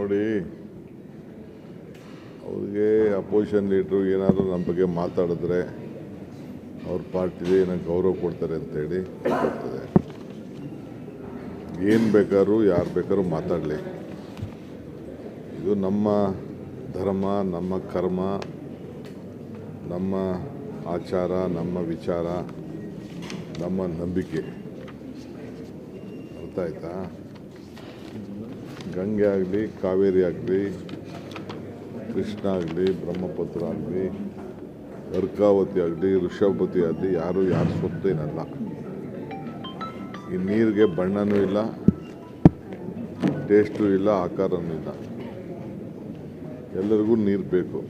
ನೋಡಿ, ಅವ್ರಿಗೆ ಅಪೋಸಿಷನ್ ಲೀಡ್ರು ಏನಾದರೂ ನಮ್ಮ ಬಗ್ಗೆ ಮಾತಾಡಿದ್ರೆ ಅವ್ರ ಪಾರ್ಟಿಗೆ ಏನೋ ಗೌರವ ಕೊಡ್ತಾರೆ ಅಂತೇಳಿ ಕೊಡ್ತದೆ. ಏನು ಬೇಕಾದ್ರೂ ಯಾರು ಬೇಕಾದ್ರೂ ಮಾತಾಡಲಿ. ಇದು ನಮ್ಮ ಧರ್ಮ, ನಮ್ಮ ಕರ್ಮ, ನಮ್ಮ ಆಚಾರ, ನಮ್ಮ ವಿಚಾರ, ನಮ್ಮ ನಂಬಿಕೆ. ಅರ್ಥ ಆಯ್ತಾ? ಗಂಗೆ ಆಗಲಿ, ಕಾವೇರಿ ಆಗಲಿ, ಕೃಷ್ಣ ಆಗಲಿ, ಬ್ರಹ್ಮಪುತ್ರ ಆಗಲಿ, ಅರ್ಕಾವತಿ ಆಗಲಿ, ಋಷಭವತಿ ಆಗಲಿ, ಯಾರು ಸ್ವತ್ತೇನಲ್ಲ. ಈ ನೀರಿಗೆ ಬಣ್ಣನೂ ಇಲ್ಲ, ಟೇಸ್ಟು ಇಲ್ಲ, ಆಕಾರನೂ ಇಲ್ಲ. ಎಲ್ಲರಿಗೂ ನೀರು ಬೇಕು.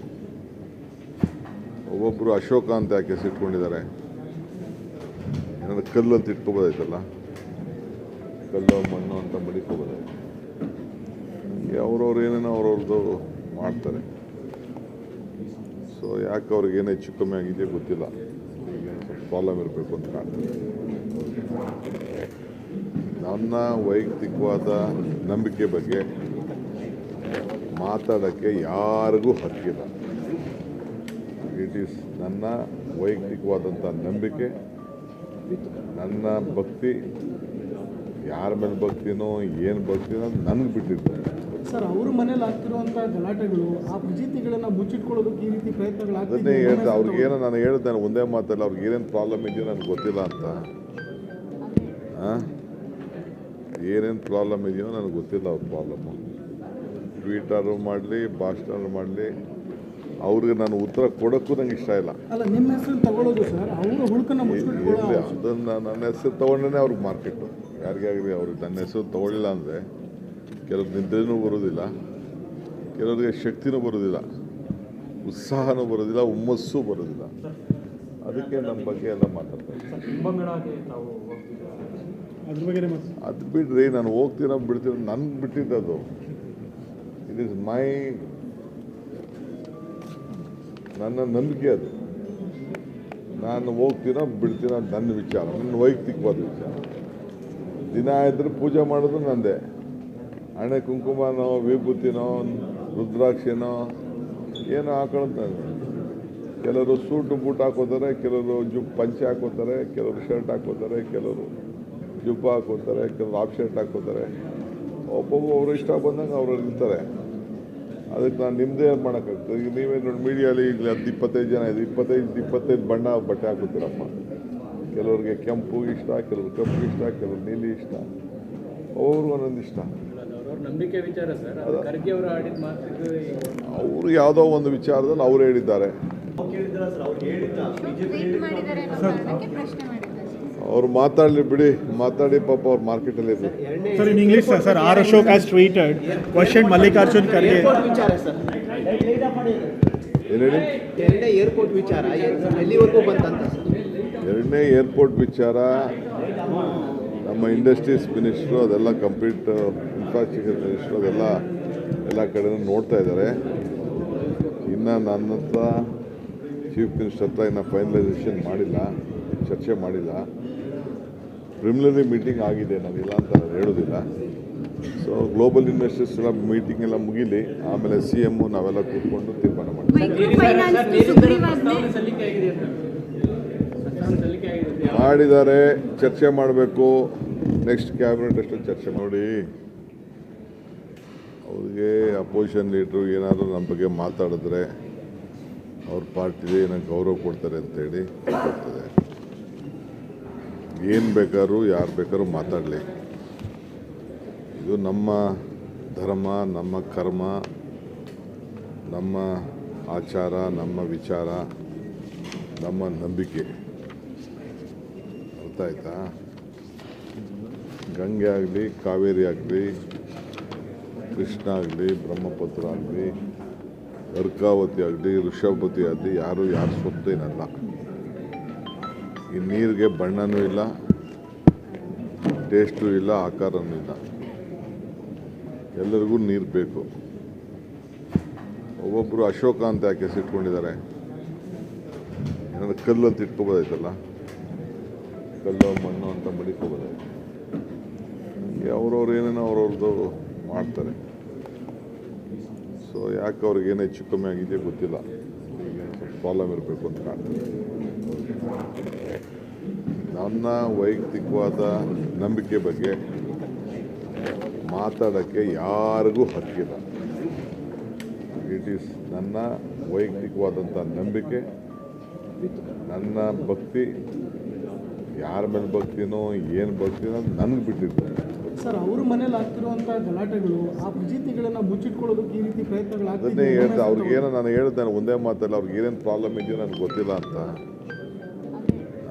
ಒಬ್ಬೊಬ್ಬರು ಅಶೋಕ ಅಂತ ಯಾಕೆ ಸಿಟ್ಕೊಂಡಿದ್ದಾರೆ? ಏನಾದ್ರು ಕಲ್ಲು ಅಂತ ಇಟ್ಕೋಬೋದಾಯ್ತಲ್ಲ, ಕಲ್ಲು ಮಣ್ಣು ಅಂತ ಮಡಿಕೋಬೋದಾಯ್ತು. ಅವ್ರವ್ರು ಏನೇನೋ ಅವ್ರವ್ರದ್ದು ಮಾಡ್ತಾರೆ. ಸೊ ಯಾಕೆ ಅವ್ರಿಗೆ ಏನು ಹೆಚ್ಚು ಕಮ್ಮಿ ಆಗಿದೆ ಗೊತ್ತಿಲ್ಲ. ಈಗ ಸ್ವಲ್ಪ ಪ್ರಾಬ್ಲಮ್ ಇರಬೇಕು ಅಂತ ಕಾಣ್ತದೆ. ನನ್ನ ವೈಯಕ್ತಿಕವಾದ ನಂಬಿಕೆ ಬಗ್ಗೆ ಮಾತಾಡೋಕ್ಕೆ ಯಾರಿಗೂ ಹಕ್ಕಿಲ್ಲ. ಇಟ್ ಈಸ್ ನನ್ನ ವೈಯಕ್ತಿಕವಾದಂಥ ನಂಬಿಕೆ, ನನ್ನ ಭಕ್ತಿ. ಯಾರ ಮೇಲೆ ಭಕ್ತಿನೋ ಏನು ಭಕ್ತಿನೋ ಅದು ನನಗೆ ಬಿಟ್ಟಿದ್ದು. ಸರ್, ಅವ್ರ ಮನೇಲಿ ಆಗ್ತಿರುವಂಥ ಗಲಾಟೆಗಳು, ಆ ಫಜಿತಿಗಳನ್ನು ಮುಚ್ಚಿಟ್ಕೊಳ್ಳೋದಕ್ಕೆ ಈ ರೀತಿ ಪ್ರಯತ್ನಗಳಾಗ್ತದೆ. ಅದನ್ನೇ ಹೇಳ್ದೆ. ಅವ್ರಿಗೇನೋ ನಾನು ಹೇಳ್ತೇನೆ ಒಂದೇ ಮಾತಲ್ಲ, ಅವ್ರಿಗೆ ಏನೇನು ಪ್ರಾಬ್ಲಮ್ ಇದೆಯೋ ನನಗೆ ಗೊತ್ತಿಲ್ಲ ಅಂತ. ಏನೇನು ಪ್ರಾಬ್ಲಮ್ ಇದೆಯೋ ನನಗೆ ಗೊತ್ತಿಲ್ಲ ಅವ್ರ ಪ್ರಾಬ್ಲಮ್ಮು. ಟ್ವೀಟರು ಮಾಡಲಿ, ಭಾಷಣ ಮಾಡಲಿ, ಅವ್ರಿಗೆ ನಾನು ಉತ್ತರ ಕೊಡೋಕ್ಕೂ ನಂಗೆ ಇಷ್ಟ ಇಲ್ಲ. ಅಲ್ಲ, ನಿಮ್ಮ ಹೆಸರು ತಗೊಳ್ಳೋದು ಸರ್, ಅವರ ಹುಡುಕನ್ನು ಮುಚ್ಚಿಟ್ಕೊಳ್ಳೋದು. ಅದನ್ನು ನನ್ನ ಹೆಸರು ತೊಗೊಂಡೇ ಅವ್ರಿಗೆ ಮಾರ್ಕೆಟು. ಯಾರಿಗೇ ಆಗಲಿ ಅವ್ರಿಗೆ ನನ್ನ ಹೆಸರು ತೊಗೊಳ್ಳಿಲ್ಲ ಅಂದರೆ ಕೆಲವ್ರು ನಿದ್ರೆನೂ ಬರೋದಿಲ್ಲ, ಕೆಲವರಿಗೆ ಶಕ್ತಿನೂ ಬರೋದಿಲ್ಲ, ಉತ್ಸಾಹನೂ ಬರೋದಿಲ್ಲ, ಹುಮ್ಮಸ್ಸೂ ಬರೋದಿಲ್ಲ. ಅದಕ್ಕೆ ನಮ್ಮ ಬಗ್ಗೆ ಎಲ್ಲ ಮಾತಾಡ್ತಾರೆ. ಅದು ಬಿಡ್ರಿ, ನಾನು ಹೋಗ್ತೀನೋ ಬಿಡ್ತೀನೋ ನನ್ಗೆ ಬಿಟ್ಟಿದ್ದದು. ಇಟ್ ಈಸ್ ನನ್ನ ನಂಬಿಕೆ. ಅದು ನಾನು ಹೋಗ್ತೀನೋ ಬಿಡ್ತೀನೋ ನನ್ನ ವಿಚಾರ, ನನ್ನ ವೈಯಕ್ತಿಕವಾದ ವಿಚಾರ. ದಿನ ಇದ್ರೆ ಪೂಜೆ ಮಾಡೋದು ನಂದೇ. ಹಣೆ ಕುಂಕುಮನೋ, ವಿಭೂತಿನೋ, ರುದ್ರಾಕ್ಷಿನೋ ಏನೋ ಹಾಕೊಳ್ತಾರೆ. ಕೆಲವರು ಸೂಟು ಬೂಟ್ ಹಾಕೋತಾರೆ, ಕೆಲವರು ಪಂಚೆ ಹಾಕೋತಾರೆ, ಕೆಲವರು ಶರ್ಟ್ ಹಾಕೋತಾರೆ, ಕೆಲವರು ಜುಬ್ಬ ಹಾಕೋತಾರೆ, ಕೆಲವರು ಹಾಫ್ ಶರ್ಟ್ ಹಾಕೋತಾರೆ. ಒಬ್ಬೊಬ್ಬರು ಇಷ್ಟ ಬಂದಂಗೆ ಅವ್ರು ಇರ್ತಾರೆ. ಅದಕ್ಕೆ ನಾನು ನಿಮ್ಮದೇ ಮಾಡೋಕ್ಕಾಗ್ತದೆ. ಈಗ ನೀವೇ ನೋಡಿ, ಮೀಡಿಯಲ್ಲಿ ಈಗ 10-25 ಜನ ಇದೆ, 25 ಬಣ್ಣ ಬಟ್ಟೆ ಹಾಕೋತೀರಪ್ಪ. ಕೆಲವ್ರಿಗೆ ಕೆಂಪು ಇಷ್ಟ, ಕೆಲವ್ರು ಕಪ್ಪು ಇಷ್ಟ, ಕೆಲವ್ರು ನೀಲಿ ಇಷ್ಟ, ಒಬ್ಬೊಬ್ರಿಗೆ ಒಂದೊಂದು ಇಷ್ಟ. ನಂಬಿಕೆ ವಿಚಾರ ಸರ್. ಅವರು ಯಾವುದೋ ಒಂದು ವಿಚಾರದಲ್ಲಿ ಅವ್ರು ಹೇಳಿದ್ದಾರೆ. ಅವ್ರು ಮಾತಾಡಲಿ ಬಿಡಿ, ಮಾತಾಡಿ ಪಾಪ ಅವ್ರು ಮಾರ್ಕೆಟಲ್ಲಿ ಇದ್ದಾರೆ. Sir, in English, sir, R. Ashok has tweeted, questioned Mallikarjun Kharge. ಏನೇಳಿ? ಎರಡನೇ ಏರ್ಪೋರ್ಟ್ ವಿಚಾರ ಎಲ್ಲಿವರೆಗೂ ಬಂತಂತ ಸರ್? ಎರಡನೇ ಏರ್ಪೋರ್ಟ್ ವಿಚಾರ ನಮ್ಮ ಇಂಡಸ್ಟ್ರೀಸ್ ಮಿನಿಸ್ಟ್ರು ಅದೆಲ್ಲ ಕಂಪ್ಲೀಟ್, ಇನ್ಫ್ರಾಸ್ಟ್ರಕ್ಚರ್ ಮಿನಿಸ್ಟ್ರು ಎಲ್ಲ ಕಡೆನೂ ನೋಡ್ತಾ ಇದ್ದಾರೆ. ಇನ್ನು ನನ್ನ ಹತ್ರ ಚೀಫ್ ಮಿನಿಸ್ಟರ್ ಹತ್ರ ಇನ್ನು ಫೈನಲೈಸೇಷನ್ ಮಾಡಿಲ್ಲ, ಚರ್ಚೆ ಮಾಡಿಲ್ಲ. ಪ್ರಿಲಿಮಿನರಿ ಮೀಟಿಂಗ್ ಆಗಿದೆ, ನಾನಿಲ್ಲ ಅಂತ ನಾನು ಹೇಳೋದಿಲ್ಲ. ಸೊ ಗ್ಲೋಬಲ್ ಇನ್ವೆಸ್ಟರ್ಸ್ ಎಲ್ಲ ಮೀಟಿಂಗ್ ಎಲ್ಲ ಮುಗಿಲಿ, ಆಮೇಲೆ CM ನಾವೆಲ್ಲ ಕೂತ್ಕೊಂಡು ತೀರ್ಮಾನ ಮಾಡಿದ್ದಾರೆ. ಚರ್ಚೆ ಮಾಡಬೇಕು, ನೆಕ್ಸ್ಟ್ ಕ್ಯಾಬಿನೆಟ್ ಅಷ್ಟು ಚರ್ಚೆ ಮಾಡಿ. ಅವ್ರಿಗೆ ಅಪೋಸಿಷನ್ ಲೀಡ್ರು ಏನಾದರೂ ನಮ್ಮ ಬಗ್ಗೆ ಮಾತಾಡಿದ್ರೆ ಅವ್ರ ಪಾರ್ಟಿಗೆ ಏನೋ ಗೌರವ ಕೊಡ್ತಾರೆ ಅಂತೇಳಿ ಕೊಡ್ತದೆ. ಏನು ಬೇಕಾದ್ರೂ ಯಾರು ಬೇಕಾದ್ರೂ ಮಾತಾಡಲಿ. ಇದು ನಮ್ಮ ಧರ್ಮ, ನಮ್ಮ ಕರ್ಮ, ನಮ್ಮ ಆಚಾರ, ನಮ್ಮ ವಿಚಾರ, ನಮ್ಮ ನಂಬಿಕೆ. ಅರ್ಥ ಆಯ್ತಾ? ಗಂಗೆ ಆಗಲಿ, ಕಾವೇರಿ ಆಗಲಿ, ಕೃಷ್ಣ ಆಗಲಿ, ಬ್ರಹ್ಮಪುತ್ರ ಆಗಲಿ, ಅರ್ಕಾವತಿ ಆಗಲಿ, ಋಷಭವತಿ ಆಗಲಿ, ಯಾರು ಸ್ವತ್ತೇನಲ್ಲ. ಈ ನೀರಿಗೆ ಬಣ್ಣನೂ ಇಲ್ಲ, ಟೇಸ್ಟು ಇಲ್ಲ, ಆಕಾರನೂ ಇಲ್ಲ. ಎಲ್ಲರಿಗೂ ನೀರು ಬೇಕು. ಒಬ್ಬೊಬ್ಬರು ಅಶೋಕ ಅಂತ ಯಾಕೆ ಸಿಟ್ಕೊಂಡಿದ್ದಾರೆ? ಏನಾದ್ರು ಕಲ್ಲು ಅಂತ ಇಟ್ಕೋಬೋದಾಯ್ತಲ್ಲ, ಕಲ್ಲು ಮಣ್ಣು ಅಂತ ಮಡಿಕೋಬೋದಾಯ್ತು. ಅವ್ರವ್ರು ಏನೇನೋ ಅವ್ರವ್ರದ್ದು ಮಾಡ್ತಾರೆ. ಸೊ ಯಾಕೆ ಅವ್ರಿಗೆ ಏನು ಹೆಚ್ಚು ಕಮ್ಮಿ ಆಗಿದೆ ಗೊತ್ತಿಲ್ಲ, ಸ್ವಲ್ಪ ಪ್ರಾಬ್ಲಮ್ ಇರಬೇಕು ಅಂತ ಕಾಣ್ತದೆ. ನನ್ನ ವೈಯಕ್ತಿಕವಾದ ನಂಬಿಕೆ ಬಗ್ಗೆ ಮಾತಾಡೋಕ್ಕೆ ಯಾರಿಗೂ ಹಕ್ಕಿಲ್ಲ. ಇಟ್ ಈಸ್ ನನ್ನ ವೈಯಕ್ತಿಕವಾದಂಥ ನಂಬಿಕೆ, ನನ್ನ ಭಕ್ತಿ. ಯಾರ ಮೇಲೆ ಭಕ್ತಿನೋ ಏನು ಭಕ್ತಿನೋ ಅದು ನನಗೆ ಬಿಟ್ಟಿದ್ದಾರೆ. ಸರ್, ಅವ್ರ ಮನೇಲಿ ಆಗ್ತಿರುವಂಥ ಗಲಾಟೆಗಳು ಆ ಫಜೀತಿಗಳನ್ನ ಮುಚ್ಚಿಟ್ಕೊಳ್ಳೋದಕ್ಕೆ ಈ ರೀತಿ ಅದನ್ನೇ ಪ್ರಯತ್ನಗಳಾಗ್ತಿದೆ. ಹೇಳ್ದೆ ಅವ್ರಿಗೇನೋ ನಾನು ಹೇಳ್ದೆ ಒಂದೇ ಮಾತಲ್ಲ, ಅವ್ರಿಗೆ ಏನೇನು ಪ್ರಾಬ್ಲಮ್ ಇದೆಯೋ ನನಗೆ ಗೊತ್ತಿಲ್ಲ ಅಂತ.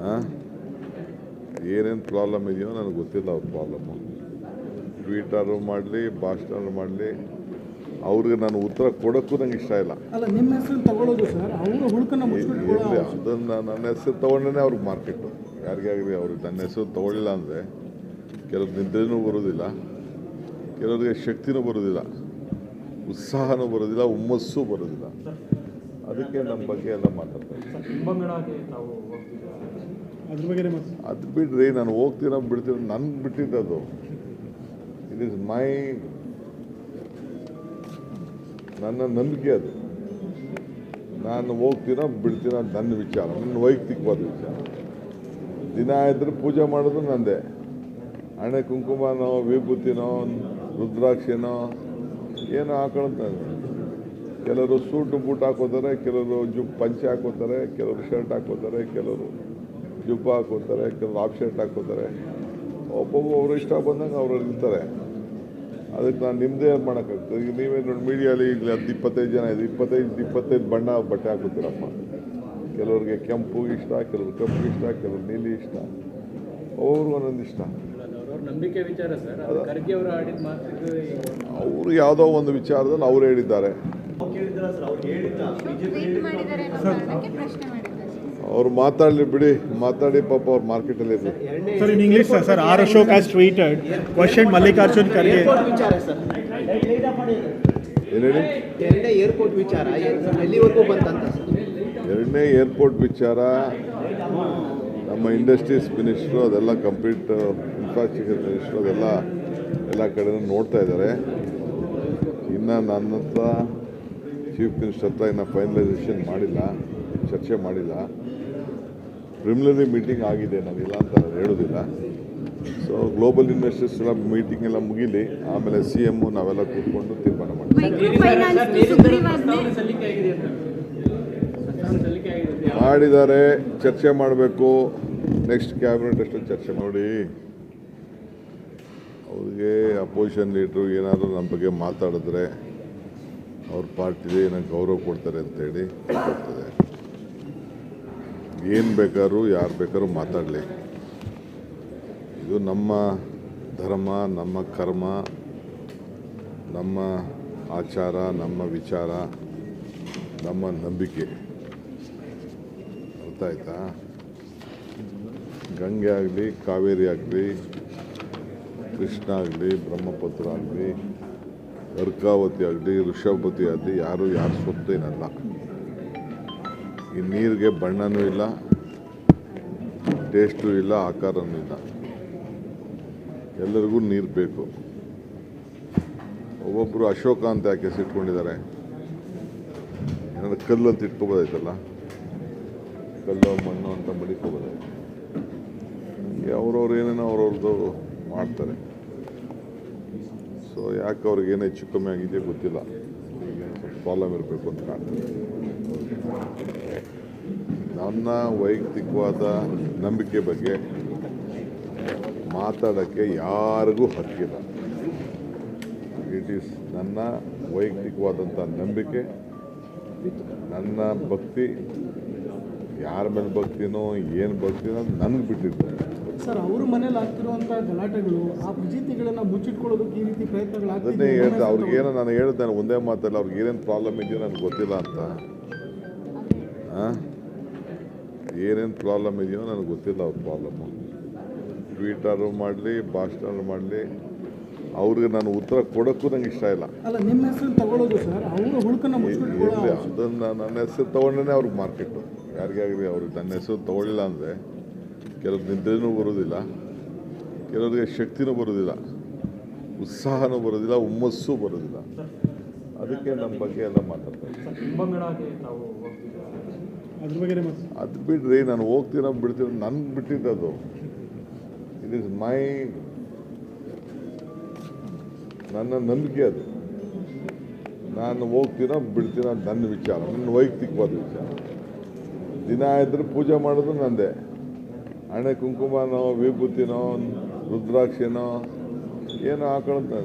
ಏನೇನು ಪ್ರಾಬ್ಲಮ್ ಇದೆಯೋ ನನಗೆ ಗೊತ್ತಿಲ್ಲ ಅವ್ರ ಪ್ರಾಬ್ಲಮ್ಮು. ಟ್ವೀಟರು ಮಾಡಲಿ, ಭಾಷಣ ಮಾಡಲಿ, ಅವ್ರಿಗೆ ನಾನು ಉತ್ತರ ಕೊಡೋಕ್ಕೂ ನಂಗೆ ಇಷ್ಟ ಇಲ್ಲ. ಅಲ್ಲ, ನಿಮ್ಮ ಹೆಸರು ತಗೊಳ್ಳೋದು ಸರ್, ಅವರ ಹುಡುಕನ್ನ ಮುಚ್ಚಿಟ್ಕೊಳ್ಳೋ ಇರಲಿ, ಅದನ್ನು ನನ್ನ ಹೆಸರು ತೊಗೊಂಡೇ ಅವ್ರಿಗೆ ಮಾರ್ಕೆಟು. ಯಾರಿಗೇ ಆಗಲಿ ಅವ್ರಿಗೆ ನನ್ನ ಹೆಸರು ತೊಗೊಳ್ಳಿಲ್ಲ ಅಂದರೆ ಕೆಲವ್ರು ನಿದ್ರೆನೂ ಬರೋದಿಲ್ಲ, ಕೆಲವರಿಗೆ ಶಕ್ತಿನೂ ಬರೋದಿಲ್ಲ, ಉತ್ಸಾಹನೂ ಬರೋದಿಲ್ಲ, ಹುಮ್ಮಸ್ಸು ಬರೋದಿಲ್ಲ. ಅದಕ್ಕೆ ನಮ್ಮ ಬಗ್ಗೆ ಎಲ್ಲ ಮಾತಾಡ್ತಾರೆ. ಅದ್ರ ಬಗ್ಗೆ ಅದು ಬಿಡ್ರಿ, ನಾನು ಹೋಗ್ತೀನೋ ಬಿಡ್ತೀನೋ ನನ್ಗೆ ಬಿಟ್ಟಿದ್ದದು. ಇಟ್ ಈಸ್ ನನ್ನ ನಂಬಿಕೆ ಅದು. ನಾನು ಹೋಗ್ತೀನೋ ಬಿಡ್ತೀನೋ ನನ್ನ ವಿಚಾರ, ನನ್ನ ವೈಯಕ್ತಿಕವಾದ ವಿಚಾರ. ದಿನ ಇದ್ರೆ ಪೂಜೆ ಮಾಡೋದು ನಂದೇ. ಹಣೆ ಕುಂಕುಮನೋ, ವಿಭೂತಿನೋ, ರುದ್ರಾಕ್ಷಿನೋ ಏನೋ ಹಾಕೊಳ್ಳೋದು. ಕೆಲವರು ಸೂಟು ಬೂಟ್ ಹಾಕೋತಾರೆ, ಕೆಲವರು ಪಂಚೆ ಹಾಕೋತಾರೆ, ಕೆಲವರು ಶರ್ಟ್ ಹಾಕೋತಾರೆ, ಕೆಲವರು ಜುಬ್ಬ ಹಾಕೋತಾರೆ, ಕೆಲವರು ಹಾಫ್ ಶರ್ಟ್ ಹಾಕೋತಾರೆ. ಒಬ್ಬೊಬ್ಬ ಅವ್ರು ಇಷ್ಟ ಬಂದಂಗೆ ಅವ್ರು ಇರ್ತಾರೆ. ಅದಕ್ಕೆ ನಾನು ನಿಮ್ಮದೇ ಮಾಡೋಕ್ಕಾಗ್ತದೆ. ಈಗ ನೀವೇ ನೋಡಿ ಮೀಡಿಯಾಲಿ ಈಗ 10-25 ಜನ ಇದೆ, 25 ಬಣ್ಣ ಬಟ್ಟೆ ಹಾಕೋತೀರಪ್ಪ. ಕೆಲವ್ರಿಗೆ ಕೆಂಪು ಇಷ್ಟ, ಕೆಲವ್ರು ಕಪ್ಪು ಇಷ್ಟ, ಕೆಲವ್ರು ನೀಲಿ ಇಷ್ಟ, ಅವ್ರಿಗೂ ಒಂದೊಂದು ಇಷ್ಟ. ಅವ್ರವ್ರ ನಂಬಿಕೆ ವಿಚಾರ ಸರ್. ಅದು ಖರ್ಗೆ ಅವರು ಆಡಿದ ಮಾತು ಅವರು ಯಾವುದೋ ಒಂದು ವಿಚಾರದಲ್ಲಿ ಅವ್ರು ಹೇಳಿದ್ದಾರೆ. ಅವ್ರು ಮಾತಾಡಲಿ ಬಿಡಿ, ಮಾತಾಡಿ ಪಾಪ ಅವ್ರು ಮಾರ್ಕೆಟಲ್ಲಿ ಇದ್ದಾರೆ. Sir, in English, sir, R. Ashok has tweeted, questioned Mallikarjun Kharge. Airport ವಿಚಾರ ಸರ್, ಏನು ಹೇಳಿ? ಎರಡನೇ ಏರ್ಪೋರ್ಟ್ ವಿಚಾರ ಎಲ್ಲಿವರೆಗೂ ಬಂತಂತ ಸರ್? ಎರಡನೇ ಏರ್ಪೋರ್ಟ್ ವಿಚಾರ ನಮ್ಮ ಇಂಡಸ್ಟ್ರೀಸ್ ಮಿನಿಸ್ಟ್ರು ಅದೆಲ್ಲ ಕಂಪ್ಲೀಟ್, ಇನ್ಫ್ರಾಸ್ಟ್ರಕ್ಚರ್ ಮಿನಿಸ್ಟ್ರು ಅದೆಲ್ಲ ಎಲ್ಲ ಕಡೆನೂ ನೋಡ್ತಾ ಇದ್ದಾರೆ. ಇನ್ನು ನನ್ನ ಹತ್ರ ಚೀಫ್ ಮಿನಿಸ್ಟರ್ ಹತ್ರ ಇನ್ನು ಫೈನಲೈಸೇಷನ್ ಮಾಡಿಲ್ಲ, ಚರ್ಚೆ ಮಾಡಿಲ್ಲ. ಪ್ರಿಲಿಮಿನರಿ ಮೀಟಿಂಗ್ ಆಗಿದೆ, ನಾನಿಲ್ಲ ಅಂತ ಹೇಳೋದಿಲ್ಲ. ಸೊ ಗ್ಲೋಬಲ್ ಇನ್ವೆಸ್ಟರ್ಸ್ ಎಲ್ಲ ಮೀಟಿಂಗ್ ಎಲ್ಲ ಮುಗಿಲಿ, ಆಮೇಲೆ CM ನಾವೆಲ್ಲ ಕೂತ್ಕೊಂಡು ತೀರ್ಮಾನ ಮಾಡ್ತೀವಿ. ಸಲ್ಲಿಕೆ ಆಗಿದೆ ಅಂತ ಸಲ್ಲಿಕೆ ಆಗಿದೆ. ಮಾಡಿದ್ದಾರೆ, ಚರ್ಚೆ ಮಾಡಬೇಕು. ನೆಕ್ಸ್ಟ್ ಕ್ಯಾಬಿನೆಟ್ ಅಷ್ಟೊಂದು ಚರ್ಚೆ ಮಾಡಿ ಅವ್ರಿಗೆ ಅಪೋಸಿಷನ್ ಲೀಡ್ರು ಏನಾದರೂ ನಮ್ಮ ಬಗ್ಗೆ ಮಾತಾಡಿದ್ರೆ ಅವ್ರ ಪಾರ್ಟಿಗೆ ಏನೋ ಗೌರವ ಕೊಡ್ತಾರೆ ಅಂತೇಳಿ ಗೊತ್ತದೆ. ಏನು ಬೇಕಾದ್ರೂ ಯಾರು ಬೇಕಾದ್ರೂ ಮಾತಾಡಲಿ. ಇದು ನಮ್ಮ ಧರ್ಮ, ನಮ್ಮ ಕರ್ಮ, ನಮ್ಮ ಆಚಾರ, ನಮ್ಮ ವಿಚಾರ, ನಮ್ಮ ನಂಬಿಕೆ. ಅರ್ಥ ಆಯ್ತಾ? ಗಂಗೆ ಆಗಲಿ, ಕಾವೇರಿ ಆಗಲಿ, ಕೃಷ್ಣ ಆಗಲಿ, ಬ್ರಹ್ಮಪುತ್ರ ಆಗಲಿ, ಅರ್ಕಾವತಿ ಆಗಲಿ, ಋಷಭವತಿ ಆಗಲಿ, ಯಾರು ಯಾರ ಸ್ವತ್ತೇನಲ್ಲ. ಈ ನೀರಿಗೆ ಬಣ್ಣನೂ ಇಲ್ಲ, ಟೇಸ್ಟು ಇಲ್ಲ, ಆಕಾರನೂ ಇಲ್ಲ. ಎಲ್ಲರಿಗೂ ನೀರು ಬೇಕು. ಒಬ್ಬೊಬ್ಬರು ಅಶೋಕ ಅಂತ ಯಾಕೆ ಇಟ್ಕೊಂಡಿದ್ದಾರೆ? ಏನಾದ್ರು ಕಲ್ಲು ಅಂತ ಇಟ್ಕೋಬೋದಾಯ್ತಲ್ಲ, ಕಲ್ಲು ಮಣ್ಣು ಅಂತ ಮಡಿಕೋಬೋದಾಯ್ತು. ಅವ್ರವ್ರು ಏನೇನೋ ಅವ್ರವ್ರದ್ದು ಮಾಡ್ತಾರೆ. ಸೊ ಯಾಕೆ ಅವ್ರಿಗೆ ಏನು ಹೆಚ್ಚು ಕಮ್ಮಿ ಆಗಿದೆ ಗೊತ್ತಿಲ್ಲ, ಸ್ವಲ್ಪ ಪ್ರಾಬ್ಲಮ್ ಇರಬೇಕು ಅಂತ ಕಾಣ್ತದೆ. ನನ್ನ ವೈಯಕ್ತಿಕವಾದ ನಂಬಿಕೆ ಬಗ್ಗೆ ಮಾತಾಡೋಕ್ಕೆ ಯಾರಿಗೂ ಹಕ್ಕಿಲ್ಲ. ಇಟ್ ಈಸ್ ನನ್ನ ವೈಯಕ್ತಿಕವಾದಂಥ ನಂಬಿಕೆ, ನನ್ನ ಭಕ್ತಿ. ಯಾರ ಮೇಲೆ ಭಕ್ತಿನೋ ಏನು ಭಕ್ತಿನೋ ಅದು ನನಗೆ ಬಿಟ್ಟಿದ್ದಾರೆ. ಸರ್, ಅವ್ರ ಮನೇಲಿ ಆಗ್ತಿರುವಂಥ ಗಲಾಟೆಗಳು ಆ ಫಜೀತಿಗಳನ್ನ ಮುಚ್ಚಿಟ್ಕೊಳ್ಳೋದಕ್ಕೆ ಈ ರೀತಿ ಅದನ್ನೇ ಪ್ರಯತ್ನಗಳಾಗ್ತಿದೆ. ಹೇಳ್ದೆ ಅವ್ರಿಗೇನೋ ನಾನು ಹೇಳ್ದೆ ಒಂದೇ ಮಾತಲ್ಲ, ಅವ್ರಿಗೆ ಏನೇನು ಪ್ರಾಬ್ಲಮ್ ಇದೆಯೋ ನನಗೆ ಗೊತ್ತಿಲ್ಲ ಅಂತ. ಏನೇನು ಪ್ರಾಬ್ಲಮ್ ಇದೆಯೋ ನನಗೆ ಗೊತ್ತಿಲ್ಲ ಅವ್ರ ಪ್ರಾಬ್ಲಮ್ಮು. ಟ್ವೀಟರು ಮಾಡಲಿ, ಭಾಷಣ ಮಾಡಲಿ, ಅವ್ರಿಗೆ ನಾನು ಉತ್ತರ ಕೊಡೋಕ್ಕೂ ನಂಗೆ ಇಷ್ಟ ಇಲ್ಲ. ಅಲ್ಲ, ನಿಮ್ಮ ಹೆಸರು ತಗೊಳ್ಳೋದು ಸರ್, ಅವರ ಹುಡುಕನ್ನ ಮುಚ್ಚಿಟ್ಕೊಳ್ಳೋ ಇರಲಿ, ಅದನ್ನು ನನ್ನ ಹೆಸರು ತೊಗೊಂಡೇ ಅವ್ರಿಗೆ ಮಾರ್ಕೆಟು. ಯಾರಿಗೇ ಆಗಲಿ ಅವ್ರಿಗೆ ನನ್ನ ಹೆಸರು ತೊಗೊಳ್ಳಿಲ್ಲ ಅಂದರೆ ಕೆಲವ್ರು ನಿದ್ರೆನೂ ಬರೋದಿಲ್ಲ, ಕೆಲವರಿಗೆ ಶಕ್ತಿನೂ ಬರೋದಿಲ್ಲ, ಉತ್ಸಾಹನೂ ಬರೋದಿಲ್ಲ, ಹುಮ್ಮಸ್ಸು ಬರೋದಿಲ್ಲ. ಅದಕ್ಕೆ ನಮ್ಮ ಬಗ್ಗೆ ಎಲ್ಲ ಮಾತಾಡ್ತಾರೆ. ಅದ್ರ ಬಗ್ಗೆ ಅದು ಬಿಡ್ರಿ, ನಾನು ಹೋಗ್ತೀನೋ ಬಿಡ್ತೀನೋ ನನ್ಗೆ ಬಿಟ್ಟಿದ್ದದು. ಇಟ್ ಈಸ್ ಮೈ ನನ್ನ ನಂಬಿಕೆ ಅದು. ನಾನು ಹೋಗ್ತೀನೋ ಬಿಡ್ತೀನೋ ಅದು ನನ್ನ ವಿಚಾರ, ನನ್ನ ವೈಯಕ್ತಿಕವಾದ ವಿಚಾರ. ದಿನ ಇದ್ರೆ ಪೂಜೆ ಮಾಡೋದು ನಂದೇ. ಹಣೆ ಕುಂಕುಮನೋ ವಿಭೂತಿನೋ ರುದ್ರಾಕ್ಷಿನೋ ಏನೋ ಹಾಕೊಳ್ಳೋದು.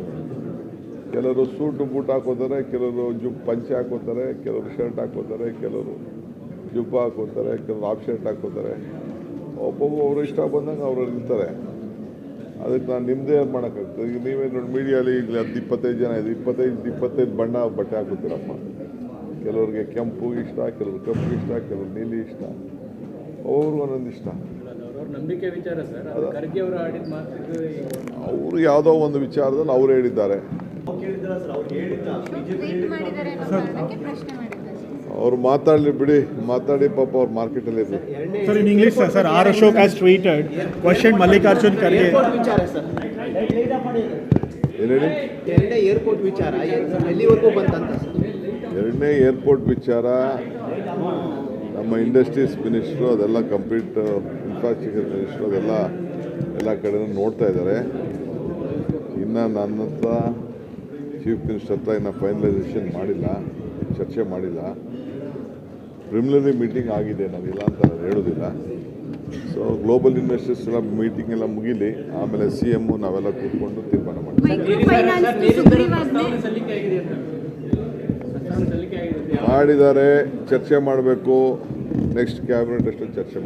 ಕೆಲವರು ಸೂಟು ಬೂಟ್ ಹಾಕೋತಾರೆ, ಕೆಲವರು ಪಂಚೆ ಹಾಕೋತಾರೆ, ಕೆಲವರು ಶರ್ಟ್ ಹಾಕೋತಾರೆ, ಕೆಲವರು ಜುಬ್ಬ ಹಾಕೋತಾರೆ, ಕೆಲವರು ಹಾಫ್ ಶರ್ಟ್ ಹಾಕೋತಾರೆ. ಒಬ್ಬೊಬ್ಬ ಅವ್ರು ಇಷ್ಟ ಬಂದಂಗೆ ಅವ್ರು ಇರ್ತಾರೆ. ಅದಕ್ಕೆ ನಾನು ನಿಮ್ಮದೇ ಮಾಡೋಕ್ಕಾಗ್ತದೆ. ಈಗ ನೀವೇ ನೋಡಿ ಮೀಡಿಯಾಲಿ ಈಗ 10-25 ಜನ ಇದೆ, 25 ಬಣ್ಣ ಬಟ್ಟೆ ಹಾಕೋತೀರಪ್ಪ. ಕೆಲವ್ರಿಗೆ ಕೆಂಪು ಇಷ್ಟ, ಕೆಲವ್ರಿಗೆ ಕಪ್ಪು ಇಷ್ಟ, ಕೆಲವ್ರು ನೀಲಿ ಇಷ್ಟ, ಅವ್ರಿಗೂ ಒಂದೊಂದು ಇಷ್ಟ. ಅವ್ರ ನಂಬಿಕೆ ವಿಚಾರ ಸರ್. ಅದು ಖರ್ಗೆ ಅವರು ಆಡಿದ ಮಾತು ಅವರು ಯಾವುದೋ ಒಂದು ವಿಚಾರದಲ್ಲಿ ಅವ್ರು ಹೇಳಿದ್ದಾರೆ. ಟ್ವೀಟ್ ಮಾಡಿದ್ದಾರೆ ಅನ್ನೋ ಕಾರಣಕ್ಕೆ ಪ್ರಶ್ನೆ ಮಾಡಿದ್ದಾರೆ. ಅವ್ರು ಮಾತಾಡಲಿ ಬಿಡಿ, ಮಾತಾಡಿ ಪಾಪ ಅವ್ರು ಮಾರ್ಕೆಟಲ್ಲಿ ಇರಲಿ. Sir, in English, sir, R. Ashok has tweeted, questioned Mallikarjun Kharge. Airport ವಿಚಾರ ಸರ್, ಏನು ಹೇಳಿ? ಎರಡನೇ ಏರ್ಪೋರ್ಟ್ ವಿಚಾರ ಎಲ್ಲಿವರೆಗೂ ಬಂತಂತ ಸರ್? ಎರಡನೇ ಏರ್ಪೋರ್ಟ್ ವಿಚಾರ ನಮ್ಮ ಇಂಡಸ್ಟ್ರೀಸ್ ಮಿನಿಸ್ಟ್ರು ಅದೆಲ್ಲ ಕಂಪ್ಲೀಟ್ ಇನ್ಫ್ರಾಸ್ಟ್ರಕ್ಚರ್ ಮಿನಿಸ್ಟ್ರು ಅದೆಲ್ಲ ಎಲ್ಲ ಕಡೆನೂ ನೋಡ್ತಾ ಇದ್ದಾರೆ. ಇನ್ನು ನನ್ನ ಹತ್ರ ಚೀಫ್ ಮಿನಿಸ್ಟರ್ ಹತ್ರ ಇನ್ನು ಫೈನಲೈಸೇಷನ್ ಮಾಡಿಲ್ಲ, ಚರ್ಚೆ ಮಾಡಿಲ್ಲ. ಪ್ರಿಲಿಮಿನರಿ ಮೀಟಿಂಗ್ ಆಗಿದೆ, ನಾವಿಲ್ಲ ಅಂತ ನಾನು ಹೇಳೋದಿಲ್ಲ. ಸೊ ಗ್ಲೋಬಲ್ ಇನ್ವೆಸ್ಟರ್ಸ್ ಎಲ್ಲ ಮೀಟಿಂಗ್ ಎಲ್ಲ ಮುಗಿಲಿ, ಆಮೇಲೆ CM ನಾವೆಲ್ಲ ಕೂತ್ಕೊಂಡು ತೀರ್ಮಾನ ಮಾಡ್ತೀವಿ. ಮೈಕ್ರೋ ಫೈನಾನ್ಸ್ ಸುಗ್ರೀವಾಜ್ಞೆ ಸಲ್ಲಿಕೆ ಆಗಿದೆ ಅಂತ. ಸಲ್ಲಿಕೆ ಆಗಿದೆ. ಮಾಡಿದ್ದಾರೆ, ಚರ್ಚೆ ಮಾಡಬೇಕು. ನೆಕ್ಸ್ಟ್ ಕ್ಯಾಬಿನೆಟ್ ಅಷ್ಟು ಚರ್ಚೆ